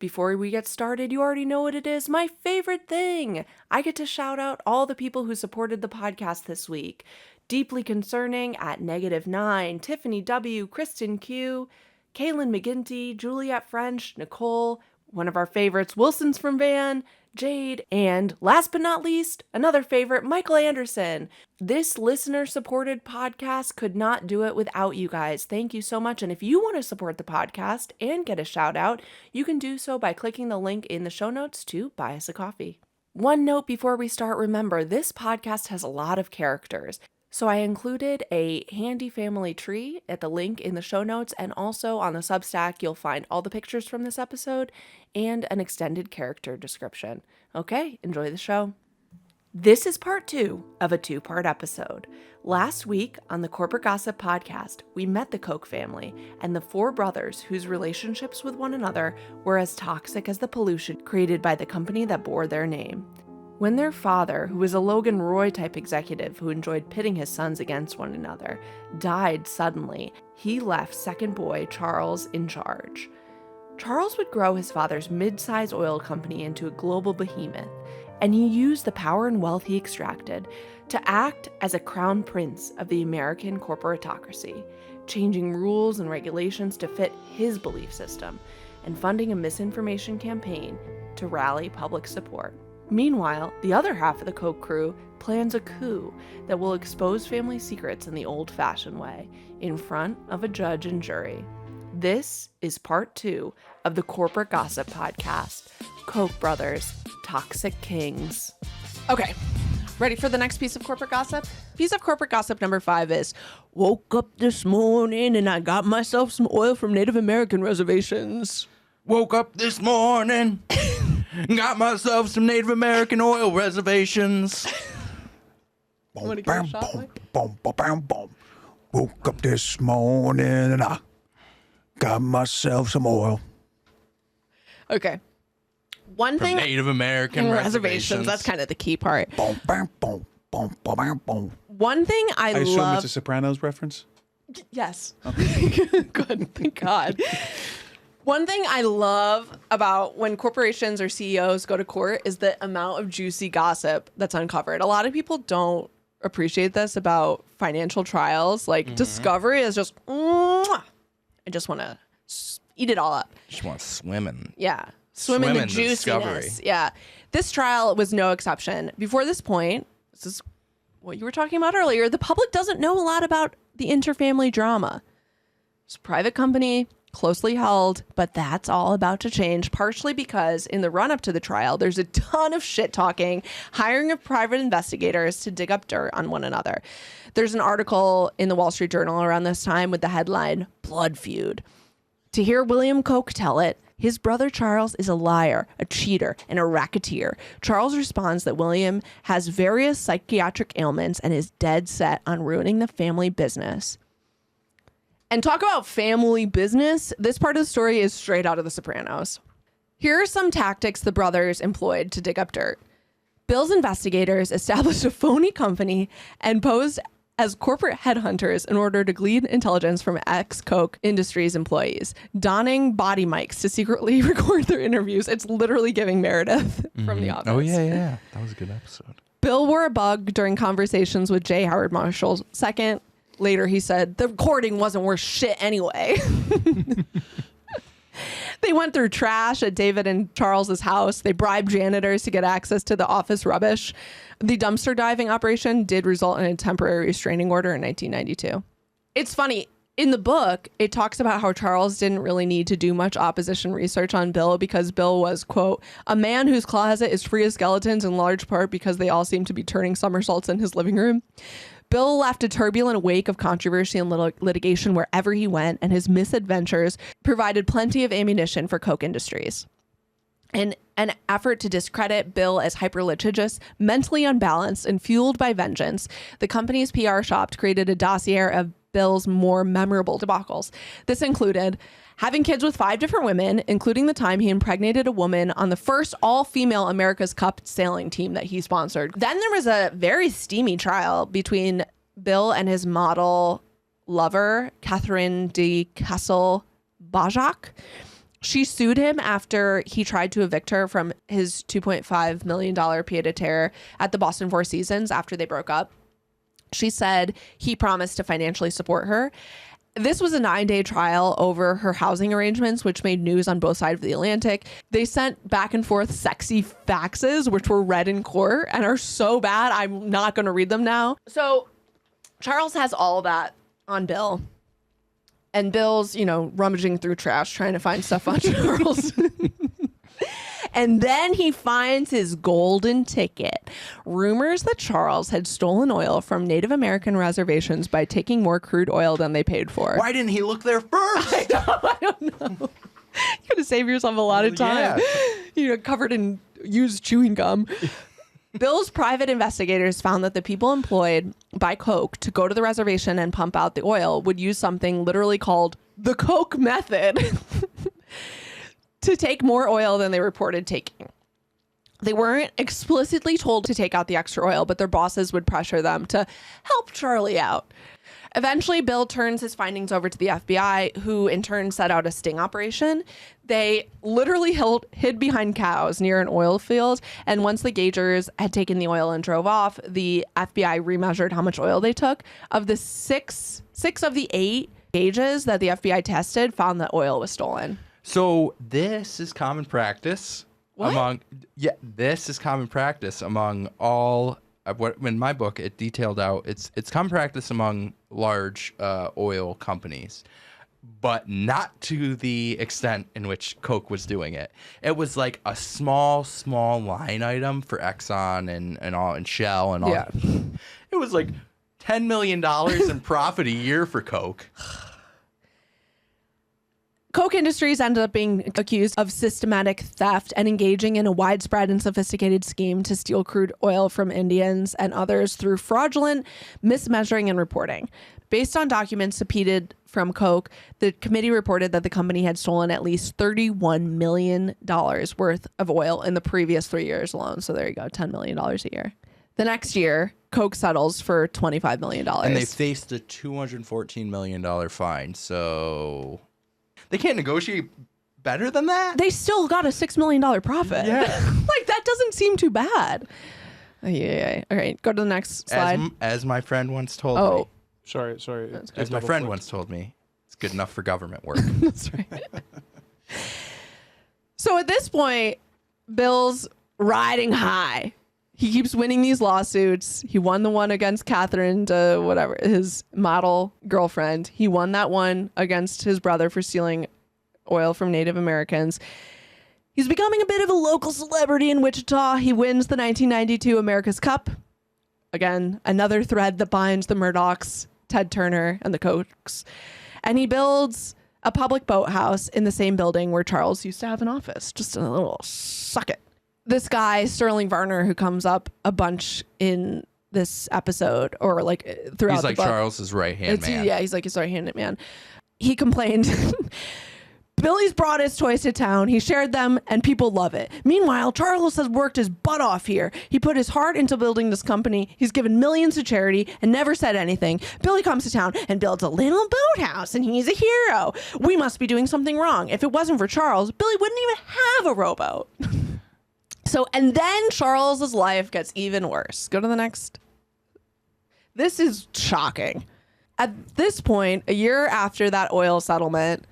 Before we get started, you already know what it is. My favorite thing. I get to shout out all the people who supported the podcast this week. Deeply Concerning at -9, Tiffany W, Kristen Q, Kaylin McGinty, Juliet French, Nicole, one of our favorites, Wilson's from Van, Jade, and last but not least, another favorite, Michael Anderson. This listener-supported podcast could not do it without you guys. Thank you so much. And if you want to support the podcast and get a shout out, you can do so by clicking the link in the show notes to buy us a coffee. One note before we start, remember, this podcast has a lot of characters. So I included a handy family tree at the link in the show notes, and also on the Substack, you'll find all the pictures from this episode and an extended character description. Okay, enjoy the show. This is part 2 of a 2-part episode. Last week on the Corporate Gossip podcast, we met the Koch family and the 4 brothers whose relationships with one another were as toxic as the pollution created by the company that bore their name. When their father, who was a Logan Roy-type executive who enjoyed pitting his sons against one another, died suddenly, he left second boy Charles in charge. Charles would grow his father's mid-size oil company into a global behemoth, and he used the power and wealth he extracted to act as a crown prince of the American corporatocracy, changing rules and regulations to fit his belief system, and funding a misinformation campaign to rally public support. Meanwhile, the other half of the Koch crew plans a coup that will expose family secrets in the old-fashioned way, in front of a judge and jury. This is part 2 of the Corporate Gossip podcast, Koch brothers, Toxic Kings. Okay, ready for the next piece of corporate gossip? Piece of corporate gossip number 5 is, woke up this morning and I got myself some oil from Native American reservations. Woke up this morning, got myself some Native American oil reservations. Want to give it a shot, Mike? Woke up this morning and I got myself some oil. Okay. One From thing. Native American reservations. That's kind of the key part. One One thing I assume love. it's a Sopranos reference? Yes. Good. Thank God. One thing I love about when corporations or CEOs go to court is the amount of juicy gossip that's uncovered. A lot of people don't appreciate this about financial trials. Like, discovery is just, I just want to eat it all up. Just want to swim in. Yeah. Swim in the juiciness. discovery. Yeah. This trial was no exception. Before this point, this is what you were talking about earlier, the public doesn't know a lot about the interfamily drama. It's a private company, closely held, but that's all about to change, partially because in the run-up to the trial, there's a ton of shit-talking, hiring of private investigators to dig up dirt on one another. There's an article in the Wall Street Journal around this time with the headline, Blood Feud. To hear William Koch tell it, his brother Charles is a liar, a cheater, and a racketeer. Charles responds that William has various psychiatric ailments and is dead set on ruining the family business. And talk about family business. This part of the story is straight out of The Sopranos. Here are some tactics the brothers employed to dig up dirt. Bill's investigators established a phony company and posed as corporate headhunters in order to glean intelligence from ex-Koch Industries employees, donning body mics to secretly record their interviews. It's literally giving Meredith from The Office. Oh, yeah. That was a good episode. Bill wore a bug during conversations with J. Howard Marshall II. Later, he said, the recording wasn't worth shit anyway. They went through trash at David and Charles's house. They bribed janitors to get access to the office rubbish. The dumpster diving operation did result in a temporary restraining order in 1992. It's funny. In the book, it talks about how Charles didn't really need to do much opposition research on Bill because Bill was, quote, a man whose closet is free of skeletons in large part because they all seem to be turning somersaults in his living room. Bill left a turbulent wake of controversy and litigation wherever he went, and his misadventures provided plenty of ammunition for Koch Industries. In an effort to discredit Bill as hyper-litigious, mentally unbalanced, and fueled by vengeance, the company's PR shop created a dossier of Bill's more memorable debacles. This included having kids with 5 different women, including the time he impregnated a woman on the first all-female America's Cup sailing team that he sponsored. Then there was a very steamy trial between Bill and his model lover, Catherine de Castle-Bajac. She sued him after he tried to evict her from his $2.5 million pied-à-terre at the Boston Four Seasons after they broke up. She said he promised to financially support her. This was a 9-day trial over her housing arrangements, which made news on both sides of the Atlantic. They sent back and forth sexy faxes, which were read in court and are so bad, I'm not going to read them now. So Charles has all of that on Bill. And Bill's, rummaging through trash, trying to find stuff on Charles. And then he finds his golden ticket. Rumors that Charles had stolen oil from Native American reservations by taking more crude oil than they paid for. Why didn't he look there first? I don't know. You could have saved yourself a lot of time. Yeah. Covered in used chewing gum. Bill's private investigators found that the people employed by Koch to go to the reservation and pump out the oil would use something literally called the Koch method to take more oil than they reported taking. They weren't explicitly told to take out the extra oil, but their bosses would pressure them to help Charlie out. Eventually, Bill turns his findings over to the FBI, who in turn set out a sting operation. They literally hid behind cows near an oil field. And once the gaugers had taken the oil and drove off, the FBI remeasured how much oil they took. Of the six of the 8 gauges that the FBI tested found that oil was stolen. So this is common practice this is common practice among all in my book it detailed out it's common practice among large oil companies, but not to the extent in which Koch was doing it. It was like a small line item for Exxon and Shell and all. Yeah. It was like $10 million in profit a year for Koch. Koch Industries ended up being accused of systematic theft and engaging in a widespread and sophisticated scheme to steal crude oil from Indians and others through fraudulent mismeasuring and reporting. Based on documents subpoenaed from Koch, the committee reported that the company had stolen at least $31 million worth of oil in the previous 3 years alone. So there you go, $10 million a year. The next year, Koch settles for $25 million. And they faced a $214 million fine. So they can't negotiate better than that? They still got a $6 million profit. Yeah. Like, that doesn't seem too bad. Yeah. All right, go to the next slide. As my friend once told me. Sorry. As my friend once told me, it's good enough for government work. That's right. So at this point, Bill's riding high. He keeps winning these lawsuits. He won the one against Catherine, his model girlfriend. He won that one against his brother for stealing oil from Native Americans. He's becoming a bit of a local celebrity in Wichita. He wins the 1992 America's Cup. Again, another thread that binds the Murdochs, Ted Turner, and the Kochs. And he builds a public boathouse in the same building where Charles used to have an office. Just a little suck it. This guy, Sterling Varner, who comes up a bunch in this episode or like throughout he's like the book. Charles's right-hand man. Yeah, he's like his right-hand man. He complained, Billy's brought his toys to town. He shared them and people love it. Meanwhile, Charles has worked his butt off here. He put his heart into building this company. He's given millions to charity and never said anything. Billy comes to town and builds a little boathouse and he's a hero. We must be doing something wrong. If it wasn't for Charles, Billy wouldn't even have a rowboat. So, and then Charles's life gets even worse. Go to the next. This is shocking. At this point, a year after that oil settlement,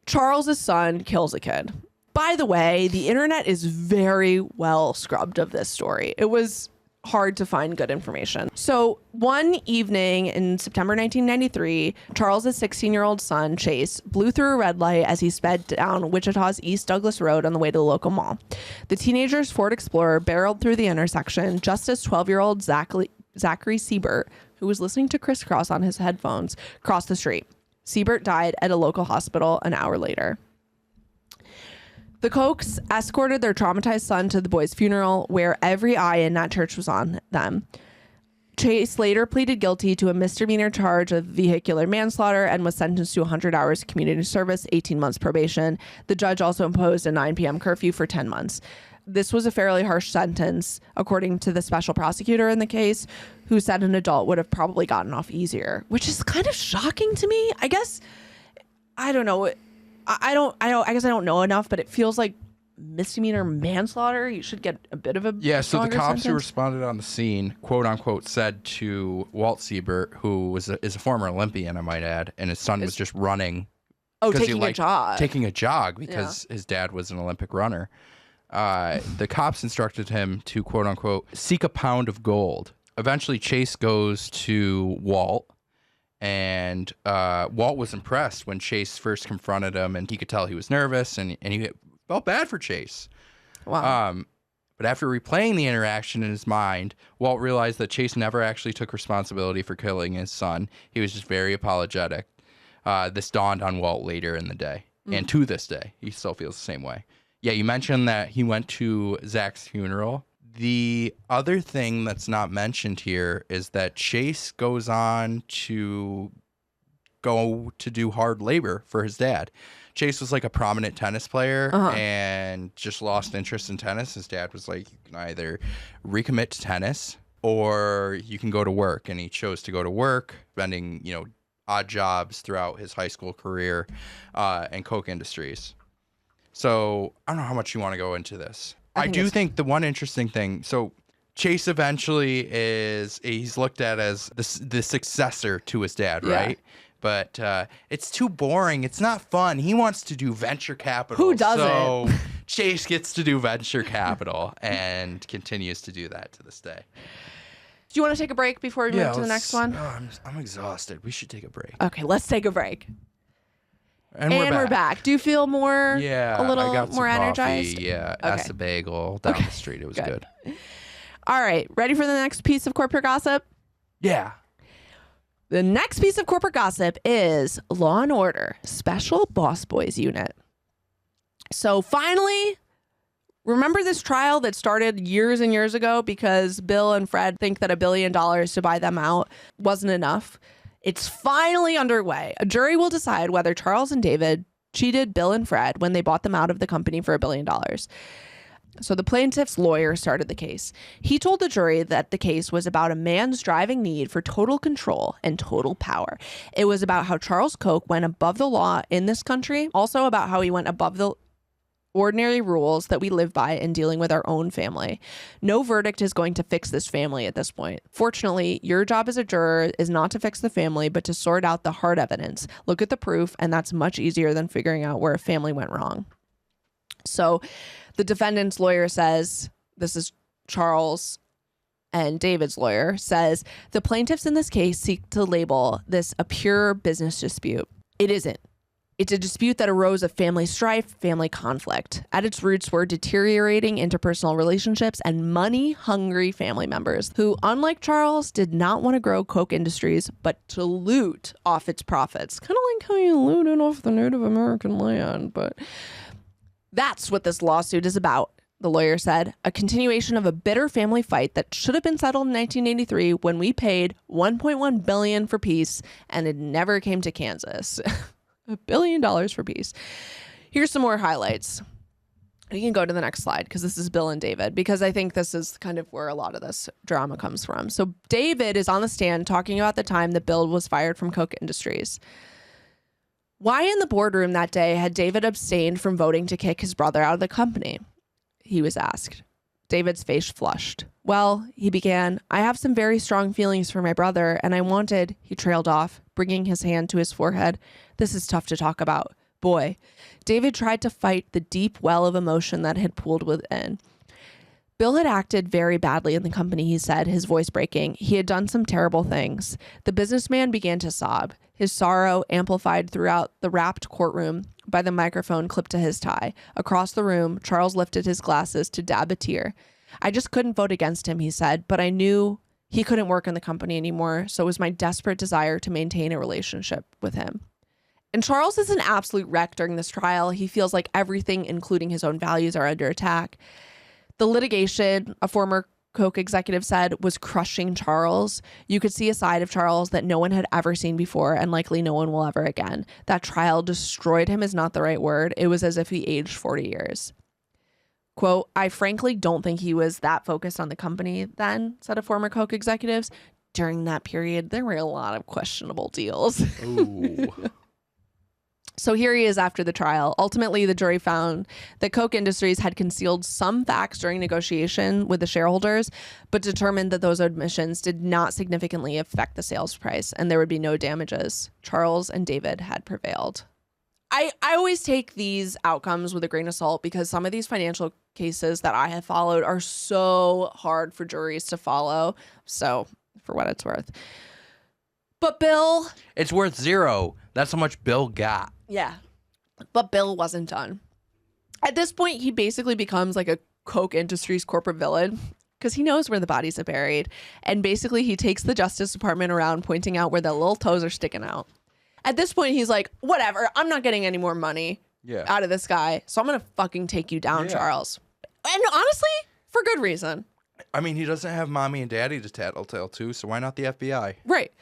Charles's son kills a kid. By the way, the internet is very well scrubbed of this story. It was hard to find good information. So one evening in September 1993, Charles's 16-year-old son, Chase, blew through a red light as he sped down Wichita's East Douglas Road on the way to the local mall. The teenager's Ford Explorer barreled through the intersection just as 12-year-old Zachary Siebert, who was listening to Crisscross on his headphones, crossed the street. Siebert died at a local hospital an hour later. The Kochs escorted their traumatized son to the boy's funeral, where every eye in that church was on them. Chase later pleaded guilty to a misdemeanor charge of vehicular manslaughter and was sentenced to 100 hours of community service, 18 months probation. The judge also imposed a 9 p.m. curfew for 10 months. This was a fairly harsh sentence, according to the special prosecutor in the case, who said an adult would have probably gotten off easier, which is kind of shocking to me. I guess, I don't know. I guess I don't know enough, but it feels like misdemeanor manslaughter. You should get a bit of a So the stronger cops who sentence. responded on the scene, quote unquote, said to Walt Siebert, who is a former Olympian, I might add, and his son was just running. Oh, 'cause he taking a jog. Taking a jog because his dad was an Olympic runner. The cops instructed him to, quote unquote, seek a pound of gold. Eventually, Chase goes to Walt, and Walt was impressed when Chase first confronted him, and he could tell he was nervous, and he felt bad for Chase. Wow. But after replaying the interaction in his mind, Walt realized that Chase never actually took responsibility for killing his son. He was just very apologetic. This dawned on Walt later in the day. And to this day, he still feels the same way. Yeah, you mentioned that he went to Zach's funeral. The other thing that's not mentioned here is that Chase goes on to go to do hard labor for his dad. Chase was like a prominent tennis player and just lost interest in tennis. His dad was like, you can either recommit to tennis or you can go to work. And he chose to go to work, spending, odd jobs throughout his high school career in Koch Industries. So I don't know how much you want to go into this. I do think the one interesting thing, so Chase eventually he's looked at as the successor to his dad, right? But it's too boring. It's not fun. He wants to do venture capital. Who doesn't? So Chase gets to do venture capital and continues to do that to this day. Do you want to take a break before we move to the next one? I'm exhausted. We should take a break. Okay, let's take a break. And we're back. Do you feel more, a little I got some more coffee, energized? Yeah, Okay. that's a bagel down the street. It was good. All right, ready for the next piece of corporate gossip? Yeah. The next piece of corporate gossip is Law and Order Special Boss Boys Unit. So finally, remember this trial that started years and years ago because Bill and Fred think that $1 billion to buy them out wasn't enough? It's finally underway. A jury will decide whether Charles and David cheated Bill and Fred when they bought them out of the company for $1 billion. So the plaintiff's lawyer started the case. He told the jury that the case was about a man's driving need for total control and total power. It was about how Charles Koch went above the law in this country, also about how he went above the ordinary rules that we live by in dealing with our own family. No verdict is going to fix this family at this point. Fortunately, your job as a juror is not to fix the family, but to sort out the hard evidence. Look at the proof, and that's much easier than figuring out where a family went wrong. So the defendant's lawyer says, this is Charles and David's lawyer, says, the plaintiffs in this case seek to label this a pure business dispute. It isn't. It's a dispute that arose of family strife, family conflict. At its roots were deteriorating interpersonal relationships and money-hungry family members who, unlike Charles, did not want to grow Koch Industries, but to loot off its profits. Kind of like how you looted off the Native American land, but that's what this lawsuit is about, the lawyer said. A continuation of a bitter family fight that should have been settled in 1983 when we paid $1.1 billion for peace and it never came to Kansas. $1 billion for peace. Here's some more highlights. You can go to the next slide because this is Bill and David, because I think this is kind of where a lot of this drama comes from. So David is on the stand talking about the time that Bill was fired from Koch Industries. Why in the boardroom that day had David abstained from voting to kick his brother out of the company? He was asked. David's face flushed. Well, he began, I have some very strong feelings for my brother, and I wanted, he trailed off, bringing his hand to his forehead. This is tough to talk about. Boy, David tried to fight the deep well of emotion that had pooled within. Bill had acted very badly in the company, he said, his voice breaking. He had done some terrible things. The businessman began to sob, his sorrow amplified throughout the wrapped courtroom by the microphone clipped to his tie. Across the room, Charles lifted his glasses to dab a tear. I just couldn't vote against him, he said, but I knew he couldn't work in the company anymore, so it was my desperate desire to maintain a relationship with him. And Charles is an absolute wreck during this trial. He feels like everything, including his own values, are under attack. The litigation, a former Koch executive said, was crushing Charles. You could see a side of Charles that no one had ever seen before and likely no one will ever again. That trial destroyed him is not the right word. It was as if he aged 40 years. Quote, I frankly don't think he was that focused on the company then, said a former Koch executives. During that period, there were a lot of questionable deals. Ooh. So here he is after the trial. Ultimately, the jury found that Koch Industries had concealed some facts during negotiation with the shareholders, but determined that those admissions did not significantly affect the sales price and there would be no damages. Charles and David had prevailed. I always take these outcomes with a grain of salt because some of these financial cases that I have followed are so hard for juries to follow. So, for what it's worth. But Bill... It's worth 0. That's how much Bill got. Yeah. But Bill wasn't done. At this point, he basically becomes like a Koch Industries corporate villain because he knows where the bodies are buried. And basically, he takes the Justice Department around pointing out where the little toes are sticking out. At this point, he's like, whatever, I'm not getting any more money out of this guy. So I'm going to fucking take you down, Charles. And honestly, for good reason. I mean, he doesn't have mommy and daddy to tattletale to, so why not the FBI? Right.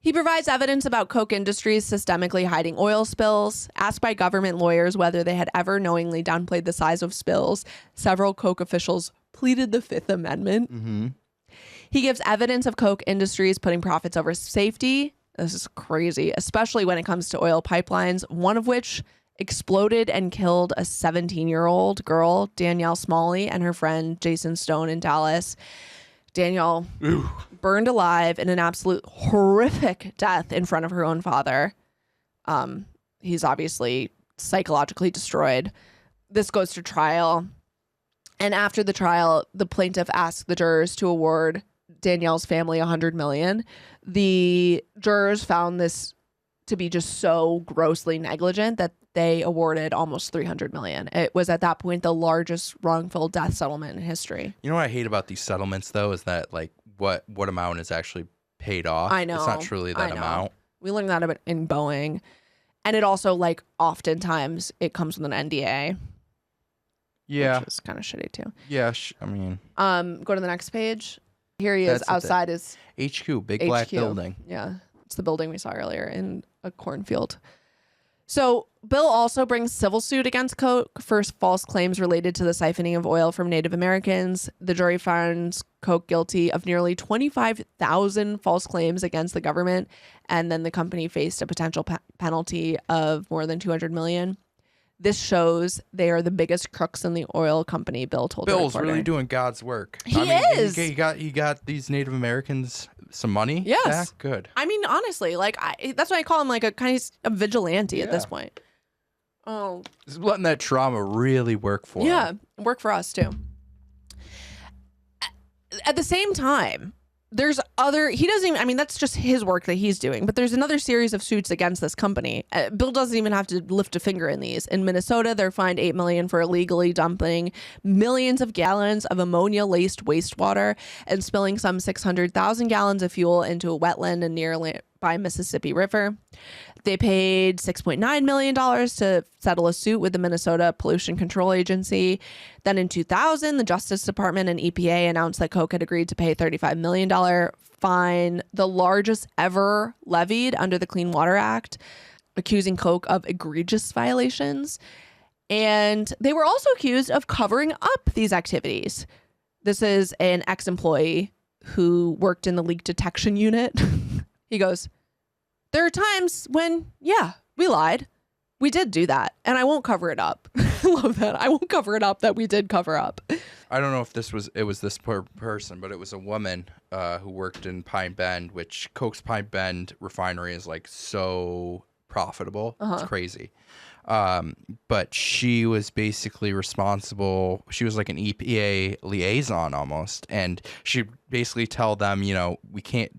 He provides evidence about Koch Industries systemically hiding oil spills. Asked by government lawyers whether they had ever knowingly downplayed the size of spills, several Koch officials pleaded the Fifth Amendment. Mm-hmm. He gives evidence of Koch Industries putting profits over safety. This is crazy, especially when it comes to oil pipelines, one of which exploded and killed a 17-year-old girl, Danielle Smalley, and her friend Jason Stone in Dallas. Danielle burned alive in an absolute horrific death in front of her own father. He's obviously psychologically destroyed. This goes to trial. And after the trial, the plaintiff asked the jurors to award Danielle's family $100 million. The jurors found this to be just so grossly negligent that they awarded almost $300 million. It was at that point the largest wrongful death settlement in history. You know what I hate about these settlements, though, is that like what amount is actually paid off. I know. It's not truly that amount. We learned that about in Boeing. And it also, like, oftentimes it comes with an NDA. Yeah. Which is kind of shitty, too. Yeah, I mean. Go to the next page. Here he is outside his HQ, big black building. Yeah. It's the building we saw earlier in a cornfield. So Bill also brings civil suit against Koch for false claims related to the siphoning of oil from Native Americans. The jury finds Koch guilty of nearly 25,000 false claims against the government, and then the company faced a potential penalty of more than $200 million. This shows they are the biggest crooks in the oil company, Bill told the Bill's reporter. really doing God's work. He is. He got these Native Americans some money. Yes. Back? Good. I mean, honestly, like that's why I call him like a kind of a vigilante at this point. Oh, Just letting that trauma really work for him. Work for us too. At the same time, there's he doesn't even, I mean, that's just his work that he's doing, but there's another series of suits against this company. Bill doesn't even have to lift a finger in these. In Minnesota, they're fined $8 million for illegally dumping millions of gallons of ammonia-laced wastewater and spilling some 600,000 gallons of fuel into a wetland and nearby Mississippi River. They paid $6.9 million to settle a suit with the Minnesota Pollution Control Agency. Then in 2000, the Justice Department and EPA announced that Koch had agreed to pay a $35 million fine, the largest ever levied under the Clean Water Act, accusing Koch of egregious violations. And they were also accused of covering up these activities. This is an ex-employee who worked in the leak detection unit. He goes, there are times when, we lied. We did do that. And I won't cover it up. I love that. I won't cover it up that we did cover up. I don't know if this person, but it was a woman who worked in Pine Bend, which Koch's Pine Bend refinery is like so profitable. It's crazy. But she was basically responsible. She was like an EPA liaison almost. And she'd basically tell them, we can't,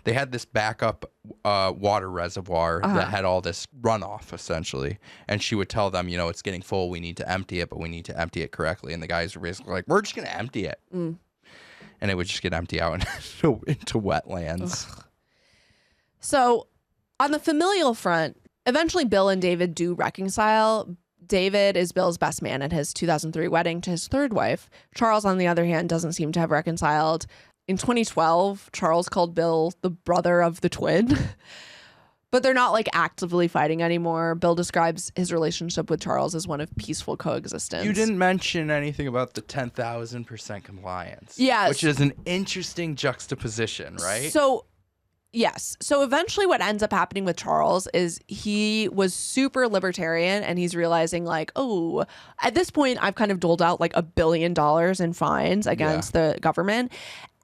they had this backup water reservoir that had all this runoff essentially. And she would tell them, it's getting full. We need to empty it, but we need to empty it correctly. And the guys were basically like, we're just going to empty it. And it would just get empty out into wetlands. Ugh. So on the familial front, eventually Bill and David do reconcile. David is Bill's best man at his 2003 wedding to his third wife. Charles, on the other hand, doesn't seem to have reconciled. In 2012, Charles called Bill the brother of the twin. But they're not like actively fighting anymore. Bill describes his relationship with Charles as one of peaceful coexistence. You didn't mention anything about the 10,000% compliance. Yes. Which is an interesting juxtaposition, right? So Yes. So eventually what ends up happening with Charles is he was super libertarian and he's realizing like, oh, at this point I've kind of doled out like $1 billion in fines against the government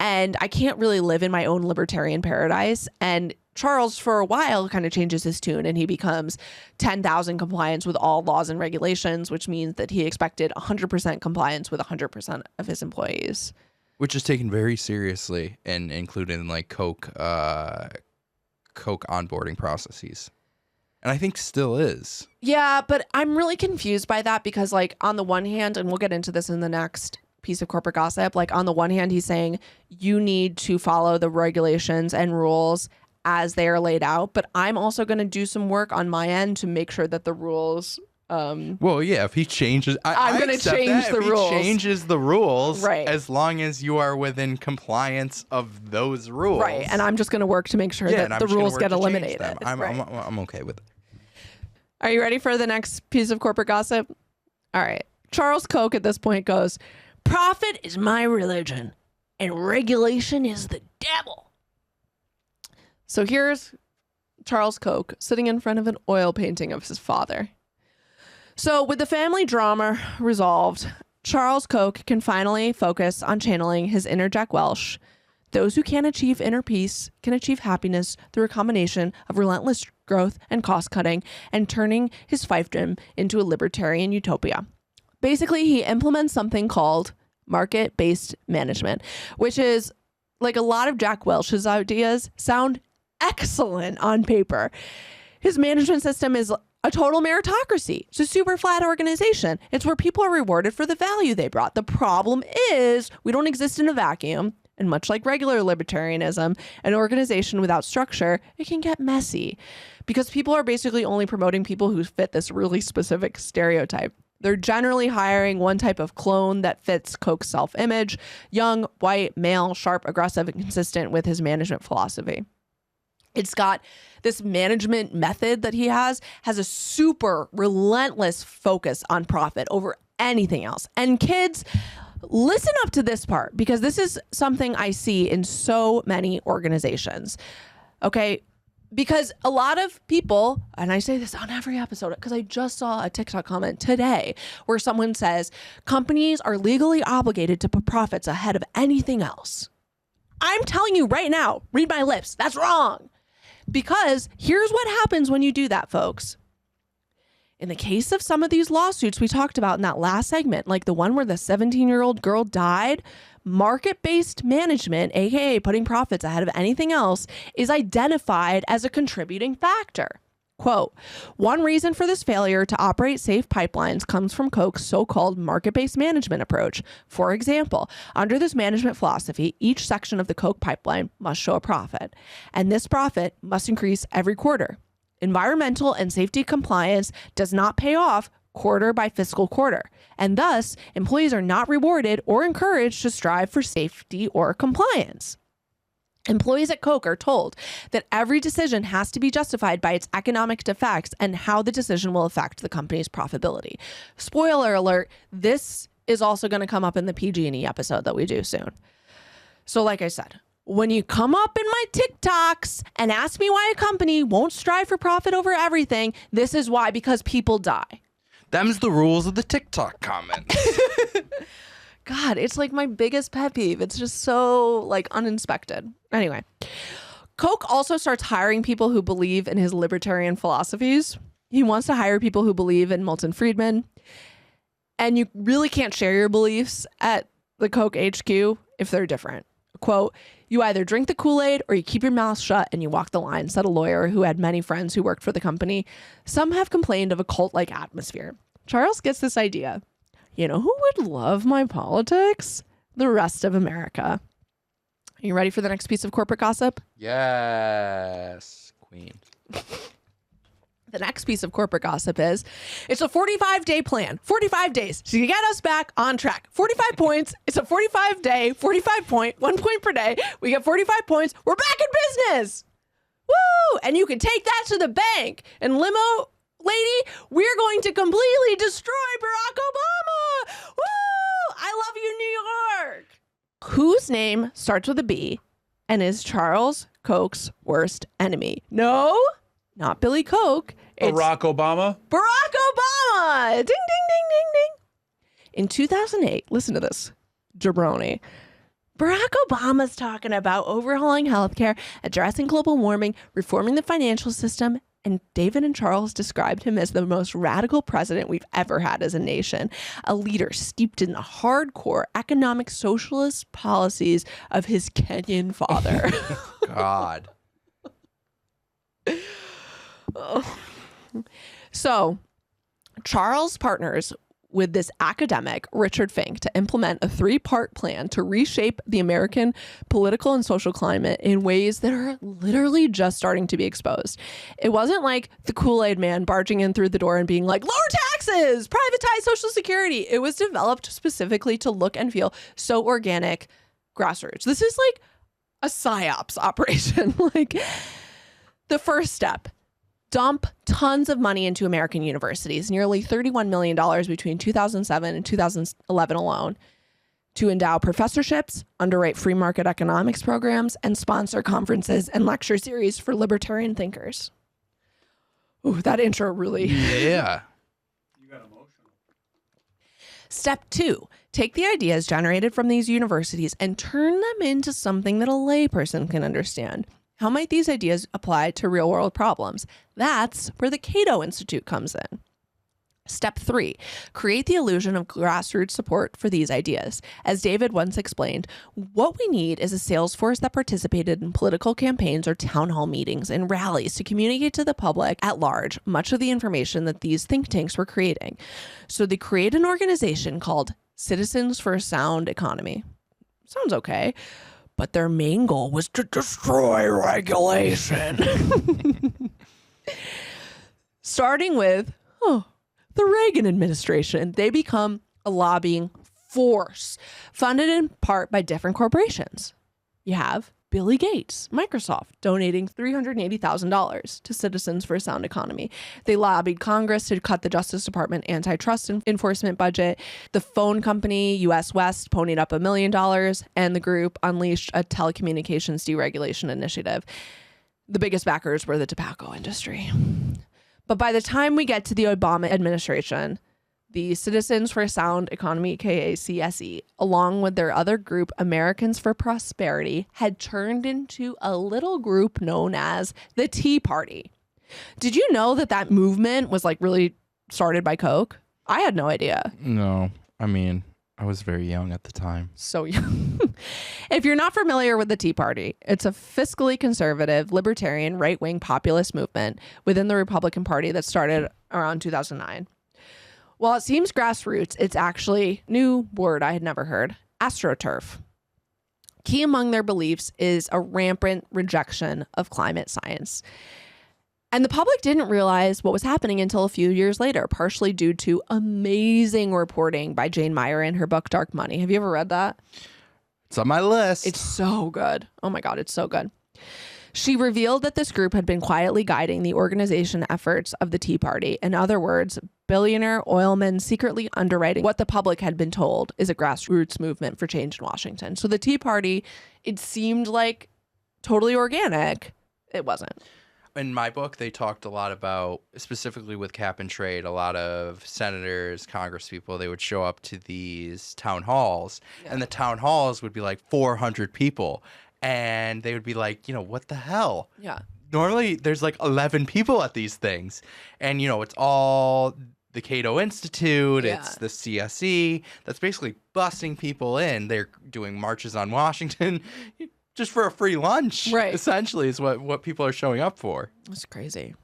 and I can't really live in my own libertarian paradise. And Charles for a while kind of changes his tune and he becomes 10,000 compliance with all laws and regulations, which means that he expected 100% compliance with 100% of his employees. Which is taken very seriously and included in like Koch onboarding processes. And I think still is. Yeah, but I'm really confused by that because like on the one hand, and we'll get into this in the next piece of corporate gossip, like on the one hand, he's saying you need to follow the regulations and rules as they are laid out. But I'm also going to do some work on my end to make sure that the rules well, yeah, if he changes, I'm going to change the rules. He changes the rules, right? As long as you are within compliance of those rules, right? And I'm just going to work to make sure that the rules get eliminated. I'm okay with it. Are you ready for the next piece of corporate gossip? All right. Charles Koch at this point goes, "Profit is my religion, and regulation is the devil." So here's Charles Koch sitting in front of an oil painting of his father. So with the family drama resolved, Charles Koch can finally focus on channeling his inner Jack Welch. Those who can achieve inner peace can achieve happiness through a combination of relentless growth and cost cutting and turning his fiefdom into a libertarian utopia. Basically, he implements something called market-based management, which is like a lot of Jack Welch's ideas sound excellent on paper. His management system is a total meritocracy. It's a super flat organization. It's where people are rewarded for the value they brought. The problem is we don't exist in a vacuum. And much like regular libertarianism, an organization without structure, it can get messy because people are basically only promoting people who fit this really specific stereotype. They're generally hiring one type of clone that fits Koch's self-image: young, white, male, sharp, aggressive, and consistent with his management philosophy. It's got this management method that he has a super relentless focus on profit over anything else. And kids, listen up to this part because this is something I see in so many organizations. Okay? Because a lot of people, and I say this on every episode because I just saw a TikTok comment today where someone says companies are legally obligated to put profits ahead of anything else. I'm telling you right now, read my lips, that's wrong. Because here's what happens when you do that, folks. In the case of some of these lawsuits we talked about in that last segment, like the one where the 17-year-old girl died, market-based management, aka putting profits ahead of anything else, is identified as a contributing factor. Quote, "One reason for this failure to operate safe pipelines comes from Koch's so-called market-based management approach. For example, under this management philosophy, each section of the Koch pipeline must show a profit, and this profit must increase every quarter. Environmental and safety compliance does not pay off quarter by fiscal quarter, and thus employees are not rewarded or encouraged to strive for safety or compliance. Employees at Koch are told that every decision has to be justified by its economic effects and how the decision will affect the company's profitability." Spoiler alert, this is also going to come up in the PG&E episode that we do soon. So like I said, when you come up in my TikToks and ask me why a company won't strive for profit over everything, this is why, because people die. Them's the rules of the TikTok comments. God, it's like my biggest pet peeve. It's just so like uninspected. Anyway, Koch also starts hiring people who believe in his libertarian philosophies. He wants to hire people who believe in Milton Friedman. And you really can't share your beliefs at the Koch HQ if they're different. Quote, "You either drink the Kool-Aid or you keep your mouth shut and you walk the line," said a lawyer who had many friends who worked for the company. Some have complained of a cult-like atmosphere. Charles gets this idea. You know who would love my politics? The rest of America. Are you ready for the next piece of corporate gossip? Yes, queen. The next piece of corporate gossip is, it's a 45-day plan. 45 days to get us back on track. 45 points. It's a 45-day, 45 point, 1 point per day. We get 45 points. We're back in business. Woo! And you can take that to the bank. And limo lady, we're going to completely destroy Barack Obama. Woo! I love you, New York. Whose name starts with a B and is Charles Koch's worst enemy. No, not Billy Koch. It's Barack Obama? Barack Obama. Ding, ding, ding, ding, ding. In 2008, listen to this, jabroni. Barack Obama's talking about overhauling healthcare, addressing global warming, reforming the financial system, and David and Charles described him as the most radical president we've ever had as a nation, a leader steeped in the hardcore economic socialist policies of his Kenyan father. God. So, Charles partners with this academic, Richard Fink, to implement a 3-part plan to reshape the American political and social climate in ways that are literally just starting to be exposed. It wasn't like the Kool-Aid man barging in through the door and being like, lower taxes, privatize Social Security. It was developed specifically to look and feel so organic, grassroots. This is like a psyops operation. Like, the first step, dump tons of money into American universities, nearly $31 million between 2007 and 2011 alone, to endow professorships, underwrite free market economics programs, and sponsor conferences and lecture series for libertarian thinkers. Ooh, that intro really... Yeah. Step 2, take the ideas generated from these universities and turn them into something that a layperson can understand. How might these ideas apply to real world problems? That's where the Cato Institute comes in. Step 3, create the illusion of grassroots support for these ideas. As David once explained, what we need is a sales force that participated in political campaigns or town hall meetings and rallies to communicate to the public at large much of the information that these think tanks were creating. So they create an organization called Citizens for a Sound Economy. Sounds okay. But their main goal was to destroy regulation. Starting with the Reagan administration, they become a lobbying force, funded in part by different corporations. You have Billy Gates, Microsoft, donating $380,000 to Citizens for a Sound Economy. They lobbied Congress to cut the Justice Department antitrust enforcement budget. The phone company, US West, ponied up $1 million, and the group unleashed a telecommunications deregulation initiative. The biggest backers were the tobacco industry. But by the time we get to the Obama administration, the Citizens for a Sound Economy, KACSE, along with their other group, Americans for Prosperity, had turned into a little group known as the Tea Party. Did you know that that movement was like really started by Koch? I had no idea. No, I mean, I was very young at the time. So young. If you're not familiar with the Tea Party, it's a fiscally conservative, libertarian, right-wing populist movement within the Republican Party that started around 2009. While it seems grassroots, it's actually, new word I had never heard, astroturf. Key among their beliefs is a rampant rejection of climate science. And the public didn't realize what was happening until a few years later, partially due to amazing reporting by Jane Meyer in her book, Dark Money. Have you ever read that? It's on my list. It's so good. Oh my God, it's so good. She revealed that this group had been quietly guiding the organization efforts of the Tea Party. In other words, billionaire oilmen secretly underwriting what the public had been told is a grassroots movement for change in Washington. So the Tea Party, it seemed like totally organic. It wasn't. In my book, they talked a lot about, specifically with cap and trade, a lot of senators, congresspeople, they would show up to these town halls, and the town halls would be like 400 people. And they would be like, what the hell? Yeah. Normally, there's like 11 people at these things. And, it's all the Cato Institute. Yeah. It's the CSE. That's basically busing people in. They're doing marches on Washington just for a free lunch, right? Essentially, is what people are showing up for. It's crazy.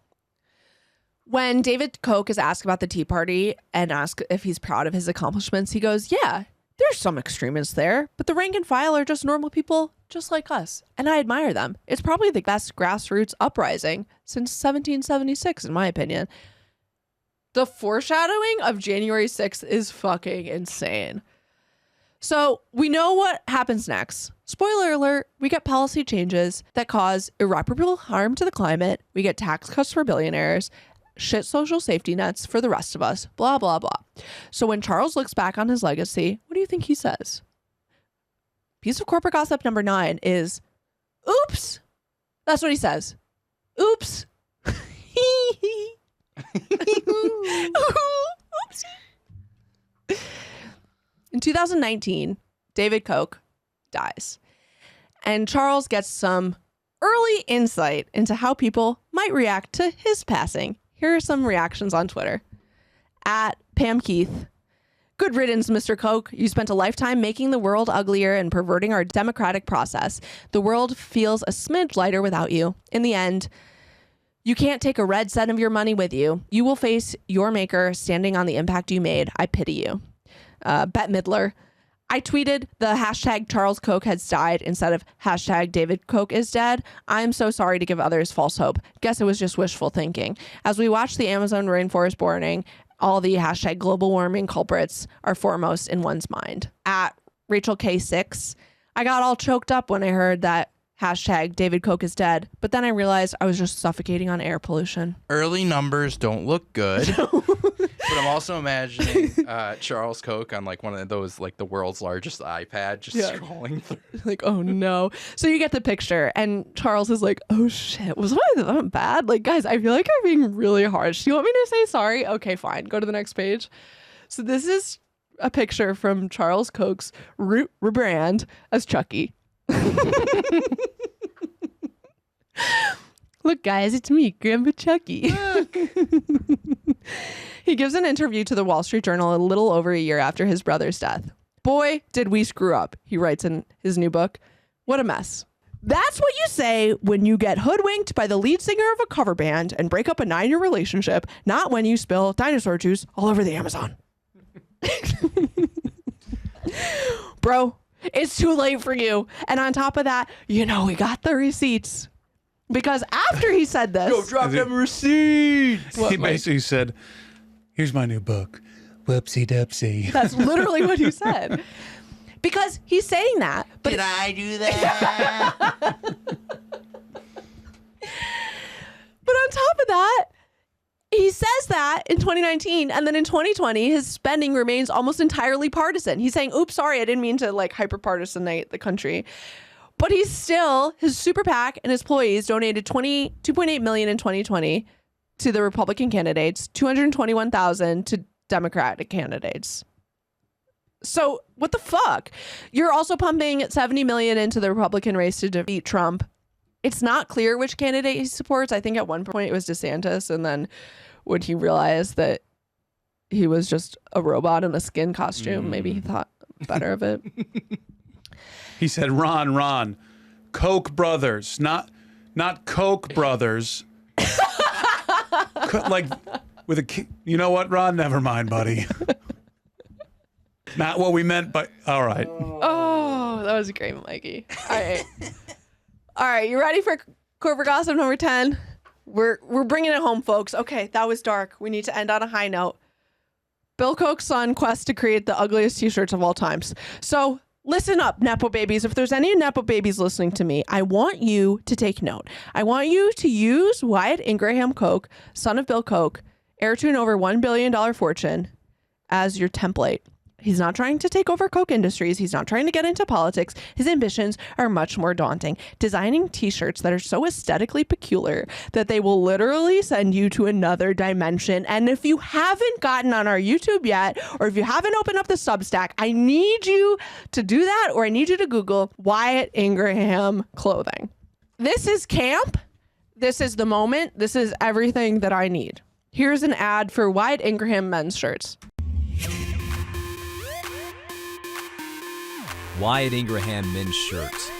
When David Koch is asked about the Tea Party and asked if he's proud of his accomplishments, he goes, yeah, there's some extremists there, but the rank and file are just normal people just like us, and I admire them. It's probably the best grassroots uprising since 1776, in my opinion. The foreshadowing of January 6th is fucking insane. So we know what happens next. Spoiler alert, we get policy changes that cause irreparable harm to the climate. We get tax cuts for billionaires, shit social safety nets for the rest of us, blah, blah, blah. So when Charles looks back on his legacy, what do you think he says? Piece of corporate gossip number 9 is Oops. That's what he says. Oops. Oopsie. In 2019, David Koch dies. And Charles gets some early insight into how people might react to his passing. Here are some reactions on Twitter. At Pam Keith. Good riddance, Mr. Koch. You spent a lifetime making the world uglier and perverting our democratic process. The world feels a smidge lighter without you. In the end, you can't take a red cent of your money with you. You will face your maker standing on the impact you made. I pity you. Bette Midler. I tweeted the hashtag Charles Koch has died instead of hashtag David Koch is dead. I'm so sorry to give others false hope. Guess it was just wishful thinking. As we watch the Amazon rainforest burning, all the hashtag global warming culprits are foremost in one's mind. At Rachel K6, I got all choked up when I heard that hashtag David Koch is dead, but then I realized I was just suffocating on air pollution. Early numbers don't look good. But I'm also imagining Charles Koch on like one of those, like the world's largest iPad, just scrolling through. Like, oh no. So you get the picture, and Charles is like, oh shit, was I bad? Like, guys, I feel like I'm being really harsh. Do you want me to say sorry? Okay, fine. Go to the next page. So this is a picture from Charles Koch's rebrand as Chucky. Look, guys, it's me, Grandpa Chucky. He gives an interview to the Wall Street Journal a little over a year after his brother's death. Boy, did we screw up, he writes in his new book. What a mess. That's what you say when you get hoodwinked by the lead singer of a cover band and break up a 9-year relationship, not when you spill dinosaur juice all over the Amazon. Bro, it's too late for you. And on top of that, we got the receipts. Because after he said this... Yo, drop them receipts! He basically said, here's my new book. Whoopsie dupsie. That's literally what he said. Because he's saying that. But Did I do that? But on top of that, he says that in 2019, and then in 2020, his spending remains almost entirely partisan. He's saying, oops, sorry, I didn't mean to hyper-partisanate the country. But he's still, his super PAC and his employees donated $2.8 million in 2020 to the Republican candidates, $221,000 to Democratic candidates. So what the fuck? You're also pumping $70 million into the Republican race to defeat Trump. It's not clear which candidate he supports. I think at one point it was DeSantis, and then when he realized that he was just a robot in a skin costume, maybe he thought better of it. He said, Ron, Koch brothers, not Koch brothers. Like with a, you know what, Ron? Never mind, buddy. Not what we meant, but all right. Oh, that was great, Mikey. All right, you ready for corporate gossip number 10? We're bringing it home, folks. Okay, that was dark. We need to end on a high note. Bill Koch's on quest to create the ugliest t-shirts of all times. So listen up, Nepo babies. If there's any Nepo babies listening to me, I want you to take note. I want you to use Wyatt Ingraham Koch, son of Bill Koch, heir to an over $1 billion fortune, as your template. He's not trying to take over Koch Industries. He's not trying to get into politics. His ambitions are much more daunting. Designing t-shirts that are so aesthetically peculiar that they will literally send you to another dimension. And if you haven't gotten on our YouTube yet, or if you haven't opened up the Substack, I need you to do that, or I need you to Google Wyatt Ingraham clothing. This is camp. This is the moment. This is everything that I need. Here's an ad for Wyatt Ingraham men's shirts. Wyatt Ingraham men's shirts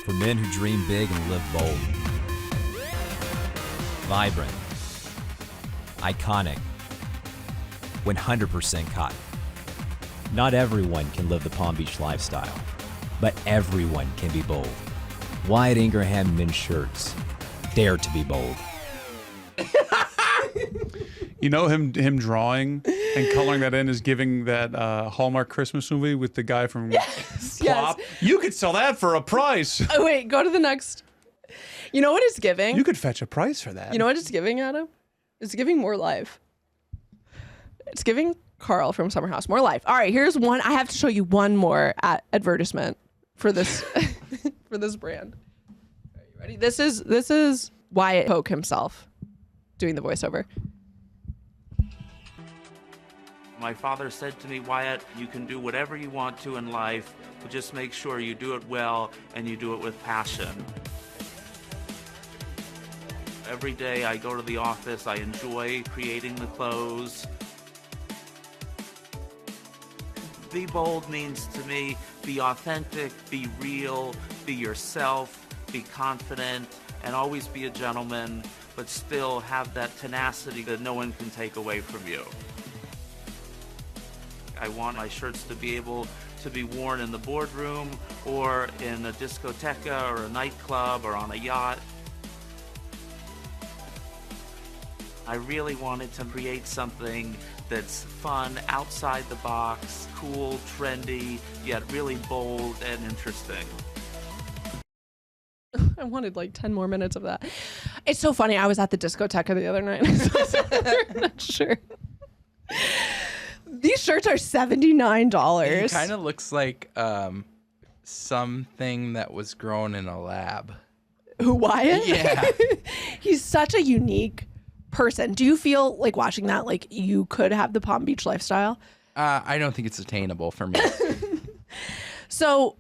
for men who dream big and live bold. Vibrant, iconic, 100% cotton. Not everyone can live the Palm Beach lifestyle, but everyone can be bold. Wyatt Ingraham men's shirts. Dare to be bold. You know, him drawing and coloring that in is giving that Hallmark Christmas movie with the guy from Plop. Yes. You could sell that for a price. Oh, wait, go to the next. You know what it's giving? You could fetch a price for that. You know what it's giving, Adam? It's giving more life. It's giving Carl from Summer House more life. All right, here's one. I have to show you one more advertisement for this for this brand. Ready? This is Wyatt Koch himself doing the voiceover. My father said to me, Wyatt, you can do whatever you want to in life, but just make sure you do it well and you do it with passion. Every day I go to the office, I enjoy creating the clothes. Be bold means to me, be authentic, be real, be yourself, be confident, and always be a gentleman, but still have that tenacity that no one can take away from you. I want my shirts to be able to be worn in the boardroom or in a discoteca or a nightclub or on a yacht. I really wanted to create something that's fun, outside the box, cool, trendy, yet really bold and interesting. I wanted like 10 more minutes of that. It's so funny. I was at the discoteca the other night. I'm not sure. These shirts are $79. He kind of looks like something that was grown in a lab. Who, Wyatt? Yeah. He's such a unique person. Do you feel like watching that, like you could have the Palm Beach lifestyle? I don't think it's attainable for me. So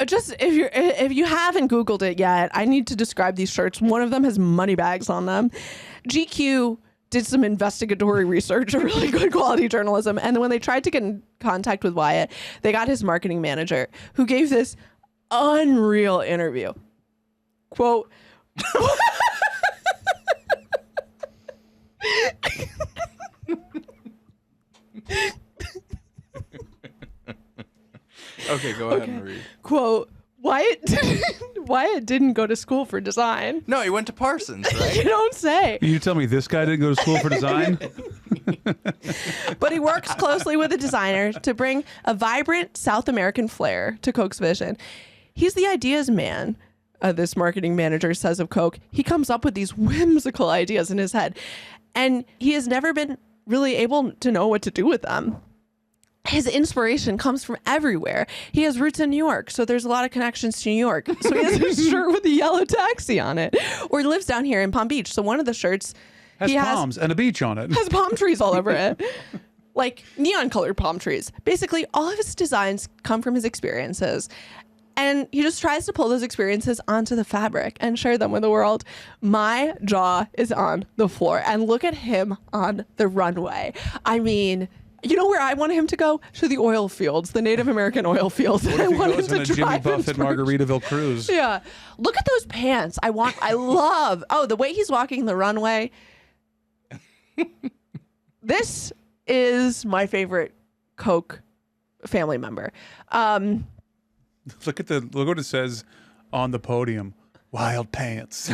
just if you haven't Googled it yet, I need to describe these shirts. One of them has money bags on them. GQ did some investigatory research, a really good quality journalism. And when they tried to get in contact with Wyatt, they got his marketing manager, who gave this unreal interview. Quote, Okay, go ahead and read. quote, Wyatt didn't go to school for design. No, he went to Parsons, right? You don't say. You tell me this guy didn't go to school for design? But he works closely with a designer to bring a vibrant South American flair to Koch's vision. He's the ideas man, this marketing manager says of Koch. He comes up with these whimsical ideas in his head, and he has never been really able to know what to do with them. His inspiration comes from everywhere. He has roots in New York, so there's a lot of connections to New York. So he has a shirt with a yellow taxi on it. Or he lives down here in Palm Beach. So one of the shirts Has palms and a beach on it. has palm trees all over it. Like neon colored palm trees. Basically, all of his designs come from his experiences. And he just tries to pull those experiences onto the fabric and share them with the world. My jaw is on the floor. And look at him on the runway. I mean, you know where I want him to go? To the oil fields, the Native American oil fields. What if I he want goes him on a to Jimmy drive Buffett through. Margaritaville cruise? Yeah. Look at those pants. I love, the way he's walking the runway. This is my favorite Koch family member. Look what it says on the podium. Wild pants.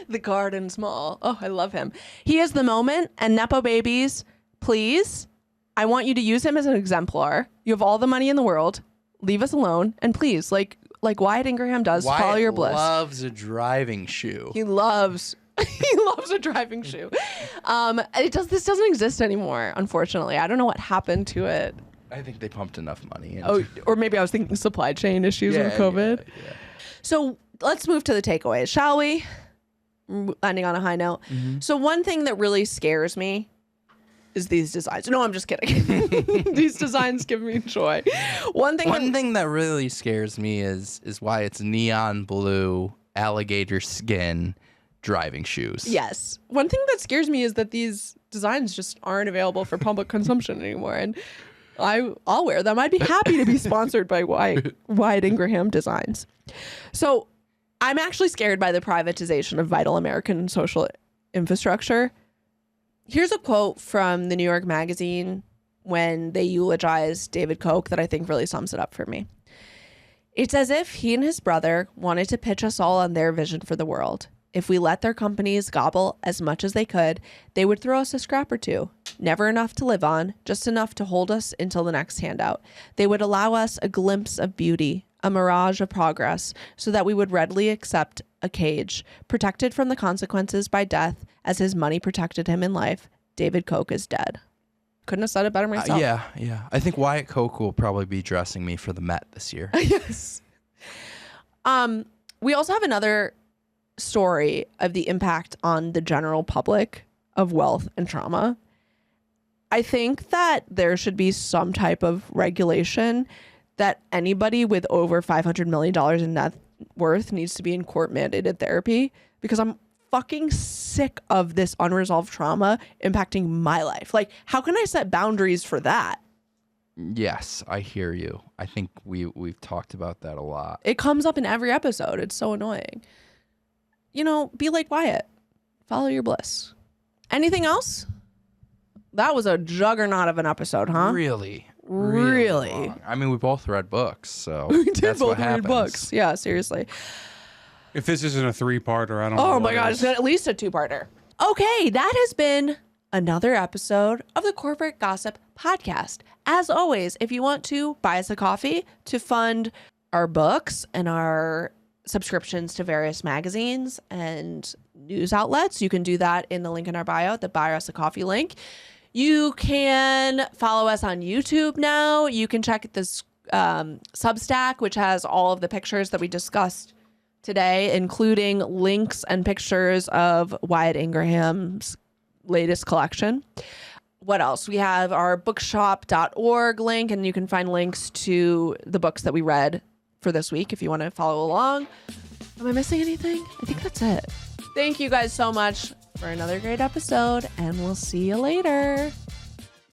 The Garden Mall. Oh, I love him. He is the moment, and Nepo babies, please, I want you to use him as an exemplar. You have all the money in the world. Leave us alone, and please, like Wyatt Ingraham does, follow your bliss. Loves a driving shoe. He loves a driving shoe. This doesn't exist anymore, unfortunately. I don't know what happened to it. I think they pumped enough money into Oh, or maybe I was thinking supply chain issues with COVID. Yeah. So let's move to the takeaways, shall we? Ending on a high note. Mm-hmm. So one thing that really scares me is these designs. No, I'm just kidding. These designs give me joy. One thing that really scares me is why it's neon blue alligator skin driving shoes. Yes. One thing that scares me is that these designs just aren't available for public consumption anymore. And I'll wear them. I'd be happy to be sponsored by Wyatt Ingraham Designs. So I'm actually scared by the privatization of vital American social infrastructure. Here's a quote from the New York Magazine when they eulogized David Koch that I think really sums it up for me. It's as if he and his brother wanted to pitch us all on their vision for the world. If we let their companies gobble as much as they could, they would throw us a scrap or two. Never enough to live on, just enough to hold us until the next handout. They would allow us a glimpse of beauty, a mirage of progress, so that we would readily accept a cage, protected from the consequences by death as his money protected him in life. David Koch is dead. Couldn't have said it better myself. Yeah. I think Wyatt Koch will probably be dressing me for the Met this year. Yes. We also have another story of the impact on the general public of wealth and trauma. I think that there should be some type of regulation that anybody with over $500 million in net worth needs to be in court mandated therapy, because I'm fucking sick of this unresolved trauma impacting my life. Like, how can I set boundaries for that? Yes, I hear you. I think we've talked about that a lot. It comes up in every episode. It's so annoying. You know, be like Wyatt. Follow your bliss. Anything else? That was a juggernaut of an episode, huh? Really? Really? I mean, we both read books, so We did that's both what read happens. books. Yeah, seriously. If this isn't a 3-parter, I don't know. Oh what my God, is. it's at least a 2-parter. Okay, that has been another episode of the Corporate Gossip Podcast. As always, if you want to buy us a coffee to fund our books and our subscriptions to various magazines and news outlets, you can do that in the link in our bio, the Buy Us a Coffee link. You can follow us on YouTube now. You can check this Substack, which has all of the pictures that we discussed today, including links and pictures of Wyatt Ingraham's latest collection. What else? We have our bookshop.org link, and you can find links to the books that we read for this week if you want to follow along. Am I missing anything? I think that's it. Thank you guys so much for another great episode, and we'll see you later.